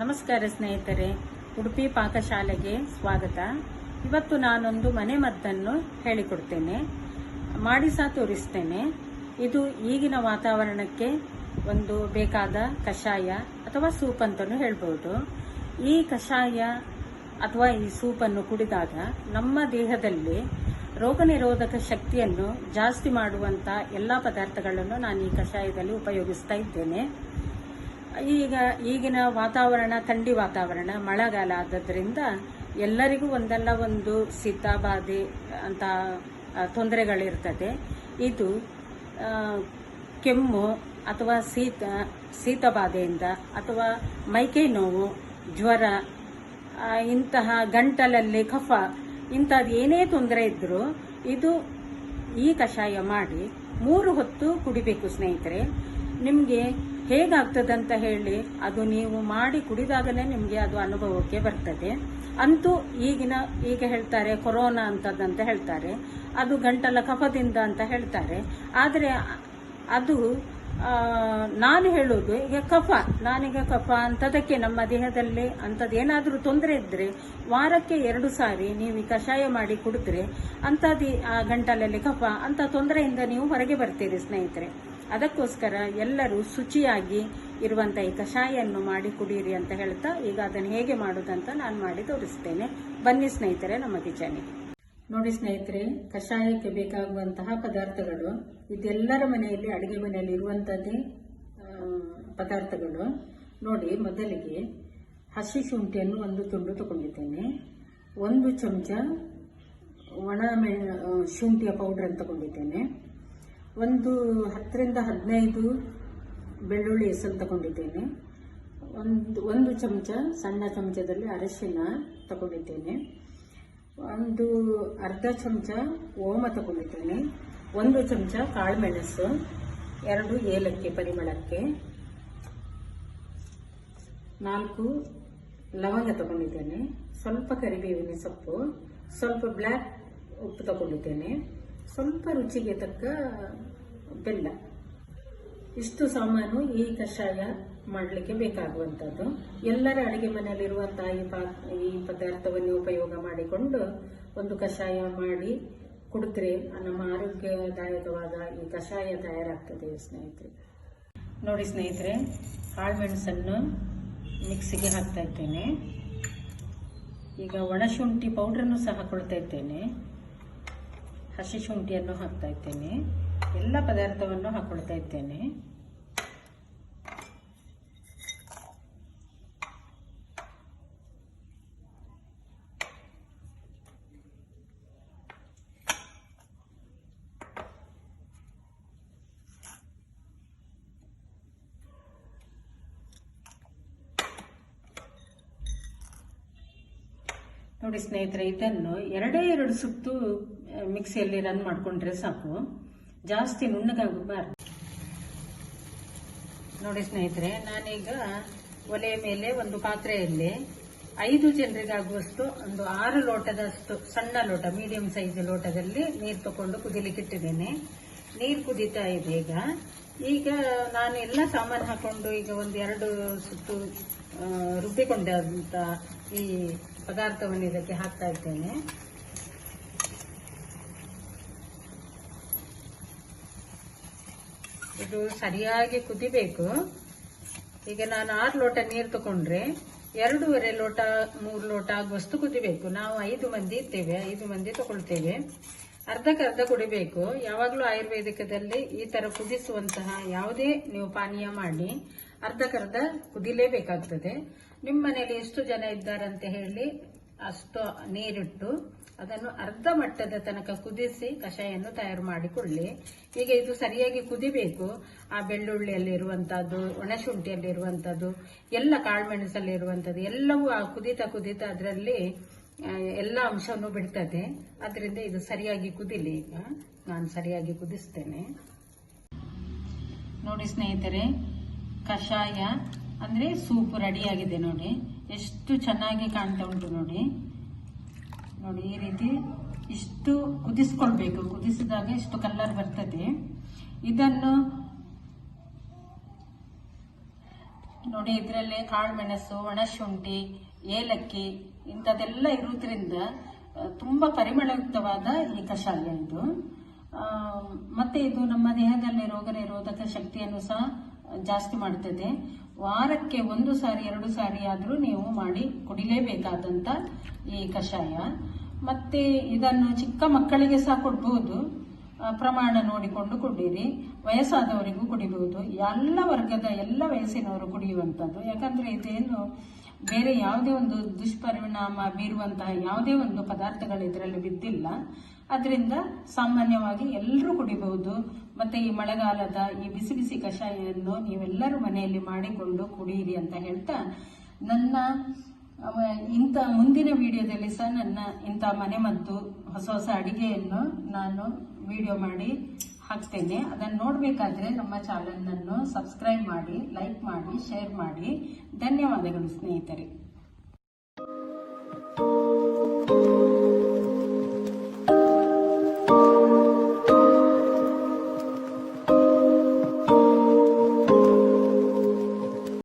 ನಮಸ್ಕಾರ ಸ್ನೇಹಿತರೆ, ಉಡುಪಿ ಪಾಕಶಾಲೆಗೆ ಸ್ವಾಗತ. ಇವತ್ತು ನಾನೊಂದು ಮನೆಮದ್ದನ್ನು ಹೇಳಿಕೊಡ್ತೇನೆ, ಮಾಡಿ ಸಹ ತೋರಿಸ್ತೇನೆ. ಇದು ಈಗಿನ ವಾತಾವರಣಕ್ಕೆ ಒಂದು ಬೇಕಾದ ಕಷಾಯ ಅಥವಾ ಸೂಪ್ ಅಂತಲೂ ಹೇಳ್ಬೋದು. ಈ ಕಷಾಯ ಅಥವಾ ಈ ಸೂಪನ್ನು ಕುಡಿದಾಗ ನಮ್ಮ ದೇಹದಲ್ಲಿ ರೋಗ ನಿರೋಧಕ ಶಕ್ತಿಯನ್ನು ಜಾಸ್ತಿ ಮಾಡುವಂತ ಎಲ್ಲ ಪದಾರ್ಥಗಳನ್ನು ನಾನು ಈ ಕಷಾಯದಲ್ಲಿ ಉಪಯೋಗಿಸ್ತಾ ಇದ್ದೇನೆ. ಈಗಿನ ವಾತಾವರಣ ಥಂಡಿ ವಾತಾವರಣ, ಮಳೆಗಾಲ ಆದದ್ರಿಂದ ಎಲ್ಲರಿಗೂ ಒಂದಲ್ಲ ಒಂದು ಶೀತ ಬಾಧೆ ಅಂತ ತೊಂದರೆಗಳಿರ್ತದೆ. ಇದು ಕೆಮ್ಮು ಅಥವಾ ಶೀತ ಬಾಧೆಯಿಂದ ಅಥವಾ ಮೈಕೈ ನೋವು, ಜ್ವರ, ಇಂತಹ ಗಂಟಲಲ್ಲಿ ಕಫ, ಇಂಥದ್ದು ಏನೇ ತೊಂದರೆ ಇದ್ರೂ ಈ ಕಷಾಯ ಮಾಡಿ 3 ಹೊತ್ತು ಕುಡಿಬೇಕು ಸ್ನೇಹಿತರೆ. ನಿಮಗೆ ಹೇಗಾಗ್ತದಂತ ಹೇಳಿ ಅದು ನೀವು ಮಾಡಿ ಕುಡಿದಾಗಲೇ ನಿಮಗೆ ಅದು ಅನುಭವಕ್ಕೆ ಬರ್ತದೆ. ಅಂತೂ ಈಗ ಹೇಳ್ತಾರೆ ಕೊರೋನಾ ಅಂತದಂತ ಹೇಳ್ತಾರೆ, ಅದು ಗಂಟಲ ಕಫದಿಂದ ಅಂತ ಹೇಳ್ತಾರೆ. ಆದರೆ ಅದು ನಾನು ಹೇಳೋದು ನಾನೀಗ ಕಫ ಅಂತದಕ್ಕೆ ನಮ್ಮ ದೇಹದಲ್ಲಿ ಏನಾದರೂ ತೊಂದರೆ ಇದ್ರೆ ವಾರಕ್ಕೆ 2 ಸಾರಿ ನೀವು ಈ ಕಷಾಯ ಮಾಡಿ ಕುಡಿದ್ರೆ ಅಂಥದ್ದು ಆ ಗಂಟಲಲ್ಲಿ ಕಫ ಅಂತ ತೊಂದರೆಯಿಂದ ನೀವು ಹೊರಗೆ ಬರ್ತೀರಿ ಸ್ನೇಹಿತರೆ. ಅದಕ್ಕೋಸ್ಕರ ಎಲ್ಲರೂ ಶುಚಿಯಾಗಿ ಇರುವಂತ ಈ ಕಷಾಯನ್ನು ಮಾಡಿ ಕುಡಿಯಿರಿ ಅಂತ ಹೇಳ್ತಾ, ಈಗ ಅದನ್ನು ಹೇಗೆ ಮಾಡೋದಂತ ನಾನು ಮಾಡಿ ತೋರಿಸ್ತೇನೆ. ಬನ್ನಿ ಸ್ನೇಹಿತರೆ ನಮ್ಮ ಕಿಚನ್ಗೆ. ನೋಡಿ ಸ್ನೇಹಿತರೆ, ಕಷಾಯಕ್ಕೆ ಬೇಕಾಗುವಂತಹ ಪದಾರ್ಥಗಳು ಇದೆಲ್ಲರ ಮನೆಯಲ್ಲಿ, ಅಡಿಗೆ ಮನೆಯಲ್ಲಿ ಇರುವಂತದ್ದೇ ಪದಾರ್ಥಗಳು. ನೋಡಿ, ಮೊದಲಿಗೆ ಹಸಿ ಶುಂಠಿಯನ್ನು 1 ತುಂಡು ತಗೊಂಡಿದ್ದೇನೆ. 1 ಚಮಚ ಒಣ ಶುಂಠಿಯ ಪೌಡರ್ ಅಂತ ತಗೊಂಡಿದ್ದೇನೆ. 10 ರಿಂದ 15 ಬೆಳ್ಳುಳ್ಳಿ ಹೆಸರು ತಗೊಂಡಿದ್ದೇನೆ. 1 ಚಮಚ ಸಣ್ಣ ಚಮಚದಲ್ಲಿ ಅರಿಶಿನ ತಗೊಂಡಿದ್ದೇನೆ. ಅರ್ಧ ಚಮಚ ಓಮ ತಗೊಂಡಿದ್ದೇನೆ. 1 ಚಮಚ ಕಾಳುಮೆಣಸು, 2 ಏಲಕ್ಕಿ ಪರಿಮಳಕ್ಕೆ, 4 ಲವಂಗ ತಗೊಂಡಿದ್ದೇನೆ. ಸ್ವಲ್ಪ ಕರಿಬೇವಿನ ಸೊಪ್ಪು, ಸ್ವಲ್ಪ ಬ್ಲ್ಯಾಕ್ ಉಪ್ಪು ತಗೊಂಡಿದ್ದೇನೆ, ಸ್ವಲ್ಪ ರುಚಿಗೆ ತಕ್ಕ ಬೆಲ್ಲ. ಇಷ್ಟು ಸಾಮಾನು ಈ ಕಷಾಯ ಮಾಡಲಿಕ್ಕೆ ಬೇಕಾಗುವಂಥದ್ದು. ಎಲ್ಲರ ಅಡಿಗೆ ಮನೆಯಲ್ಲಿರುವಂತಹ ಈ ಪದಾರ್ಥವನ್ನು ಉಪಯೋಗ ಮಾಡಿಕೊಂಡು ಒಂದು ಕಷಾಯ ಮಾಡಿ ಕುಡಿದ್ರೆ ನಮ್ಮ ಆರೋಗ್ಯದಾಯಕವಾದ ಈ ಕಷಾಯ ತಯಾರಾಗ್ತದೆ ಸ್ನೇಹಿತರೆ. ನೋಡಿ ಸ್ನೇಹಿತರೆ, ಕಾಳುಮೆಣಸನ್ನು ಮಿಕ್ಸಿಗೆ ಹಾಕ್ತಾ ಇದ್ದೇನೆ. ಈಗ ಒಣಶುಂಠಿ ಪೌಡ್ರನ್ನು ಸಹ ಹಾಕೊಳ್ತಾ ಇದ್ದೇನೆ. ಹಸಿ ಶುಂಠಿಯನ್ನು ಹಾಕ್ತಾ ಇದ್ದೇನೆ. ಎಲ್ಲ ಪದಾರ್ಥವನ್ನು ಹಾಕೊಳ್ತಾ ಇದ್ದೇನೆ. ನೋಡಿ ಸ್ನೇಹಿತರೆ, ಇದನ್ನು 2 ಸುತ್ತು ಮಿಕ್ಸಿಯಲ್ಲಿ ರನ್ ಮಾಡಿಕೊಂಡ್ರೆ ಸಾಕು, ಜಾಸ್ತಿ ನುಣ್ಣಗಾಗಬಾರ್ದು. ನೋಡಿ ಸ್ನೇಹಿತರೆ, ನಾನೀಗ ಒಲೆಯ ಮೇಲೆ ಒಂದು ಪಾತ್ರೆಯಲ್ಲಿ 5 ಜನರಿಗಾಗುವಷ್ಟು ಒಂದು 6 ಲೋಟದಷ್ಟು ಸಣ್ಣ ಲೋಟ, ಮೀಡಿಯಂ ಸೈಜ್ ಲೋಟದಲ್ಲಿ ನೀರು ತಕೊಂಡು ಕುದಿಲಿಕ್ಕೆ ಇಟ್ಟಿದ್ದೇನೆ. ನೀರು ಕುದೀತಾ ಇದೆ. ಈಗ ನಾನು ಎಲ್ಲ ಸಾಮಾನು ಹಾಕೊಂಡು ಈಗ ಒಂದು 2 ಸುತ್ತು ರುಬ್ಬಿಕೊಂಡಂತ ಈ ಪದಾರ್ಥವನ್ನು ಇದಕ್ಕೆ ಹಾಕ್ತಾ ಇದ್ದೇನೆ. ಇದು ಸರಿಯಾಗಿ ಕುದಿಬೇಕು. ಈಗ ನಾನು 6 ಲೋಟ ನೀರು ತಗೊಂಡ್ರೆ 2.5 ಲೋಟ 3 ಲೋಟ ಆಗುವಷ್ಟು ಕುದಿಬೇಕು. ನಾವು 5 ಮಂದಿ ಇದ್ದೇವೆ, 5 ಮಂದಿ ತಗೊಳ್ತೇವೆ. ಅರ್ಧಕ್ಕರ್ಧ ಕುಡಿಬೇಕು. ಯಾವಾಗಲೂ ಆಯುರ್ವೇದಿಕದಲ್ಲಿ ಈ ತರ ಕುದಿಸುವಂತಹ ಯಾವುದೇ ನೀವು ಪಾನೀಯ ಮಾಡಿ ಅರ್ಧಕ್ಕರ್ಧ ಕುದಿಲೇಬೇಕಾಗ್ತದೆ. ನಿಮ್ಮ ಮನೆಯಲ್ಲಿ ಎಷ್ಟು ಜನ ಇದ್ದಾರಂತ ಹೇಳಿ ಅಷ್ಟು ನೀರಿಟ್ಟು ಅದನ್ನು ಅರ್ಧ ಮಟ್ಟದ ತನಕ ಕುದಿಸಿ ಕಷಾಯನ್ನು ತಯಾರು ಮಾಡಿಕೊಳ್ಳಿ. ಈಗ ಇದು ಸರಿಯಾಗಿ ಕುದಿಬೇಕು. ಆ ಬೆಳ್ಳುಳ್ಳಿಯಲ್ಲಿರುವಂತಹದ್ದು, ಒಣಶುಂಠಿಯಲ್ಲಿರುವಂತಹದ್ದು, ಎಲ್ಲ ಕಾಳುಮೆಣಸಲ್ಲಿರುವಂತದ್ದು ಎಲ್ಲವೂ ಆ ಕುದಿತಾ ಅದರಲ್ಲಿ ಎಲ್ಲ ಅಂಶವನ್ನು ಬಿಡ್ತದೆ. ಅದರಿಂದ ಇದು ಸರಿಯಾಗಿ ಕುದಿಲಿ. ಈಗ ನಾನು ಸರಿಯಾಗಿ ಕುದಿಸ್ತೇನೆ. ನೋಡಿ ಸ್ನೇಹಿತರೆ, ಕಷಾಯ ಅಂದ್ರೆ ಸೂಪ್ ರೆಡಿಯಾಗಿದೆ. ನೋಡಿ ಎಷ್ಟು ಚೆನ್ನಾಗಿ ಕಾಣ್ತಾ ಉಂಟು. ನೋಡಿ ಈ ರೀತಿ ಇಷ್ಟು ಕುದಿಸ್ಕೊಳ್ಬೇಕು. ಕುದಿಸಿದಾಗ ಇಷ್ಟು ಕಲರ್ ಬರ್ತದೆ. ಇದನ್ನು ನೋಡಿ, ಇದರಲ್ಲೇ ಕಾಳುಮೆಣಸು, ಒಣಶುಂಠಿ, ಏಲಕ್ಕಿ ಇಂಥದ್ದೆಲ್ಲ ಇರುವುದರಿಂದ ತುಂಬ ಪರಿಮಳಯುಕ್ತವಾದ ಈ ಕಷಾಯ ಇದು. ಮತ್ತೆ ಇದು ನಮ್ಮ ದೇಹದಲ್ಲಿ ರೋಗ ನಿರೋಧಕ ಶಕ್ತಿಯನ್ನು ಸಹ ಜಾಸ್ತಿ ಮಾಡ್ತದೆ. ವಾರಕ್ಕೆ 1 ಸಾರಿ 2 ಸಾರಿ ಆದರೂ ನೀವು ಮಾಡಿ ಕುಡಿಲೇಬೇಕಾದಂತ ಈ ಕಷಾಯ. ಮತ್ತೆ ಇದನ್ನು ಚಿಕ್ಕ ಮಕ್ಕಳಿಗೆ ಸಹ ಕೊಡಬಹುದು, ಪ್ರಮಾಣ ನೋಡಿಕೊಂಡು ಕುಡೀರಿ. ವಯಸ್ಸಾದವರಿಗೂ ಕುಡಿಬಹುದು, ಎಲ್ಲ ವರ್ಗದ ಎಲ್ಲ ವಯಸ್ಸಿನವರು ಕುಡಿಯುವಂಥದ್ದು. ಯಾಕಂದ್ರೆ ಇದೇನು ಬೇರೆ ಯಾವುದೇ ಒಂದು ದುಷ್ಪರಿಣಾಮ ಬೀರುವಂತಹ ಯಾವುದೇ ಒಂದು ಪದಾರ್ಥಗಳು ಇದರಲ್ಲಿ ಬಿದ್ದಿಲ್ಲ. ಅದರಿಂದ ಸಾಮಾನ್ಯವಾಗಿ ಎಲ್ಲರೂ ಕುಡಿಬಹುದು. ಮತ್ತೆ ಈ ಮಳೆಗಾಲದ ಈ ಬಿಸಿ ಬಿಸಿ ಕಷಾಯವನ್ನು ನೀವೆಲ್ಲರೂ ಮನೆಯಲ್ಲಿ ಮಾಡಿಕೊಂಡು ಕುಡಿಯಿರಿ ಅಂತ ಹೇಳ್ತಾ, ನನ್ನ ಮುಂದಿನ ವಿಡಿಯೋದಲ್ಲಿ ಸಹ ನನ್ನ ಇಂಥ ಮನೆಮದ್ದು ಹೊಸ ಹೊಸ ಅಡಿಗೆಯನ್ನು ನಾನು ವಿಡಿಯೋ ಮಾಡಿ ಹಾಕ್ತೇನೆ. ಅದನ್ನು ನೋಡಬೇಕಾದ್ರೆ ನಮ್ಮ ಚಾನಲನ್ನು ಸಬ್ಸ್ಕ್ರೈಬ್ ಮಾಡಿ, ಲೈಕ್ ಮಾಡಿ, ಶೇರ್ ಮಾಡಿ. ಧನ್ಯವಾದಗಳು ಸ್ನೇಹಿತರೆ.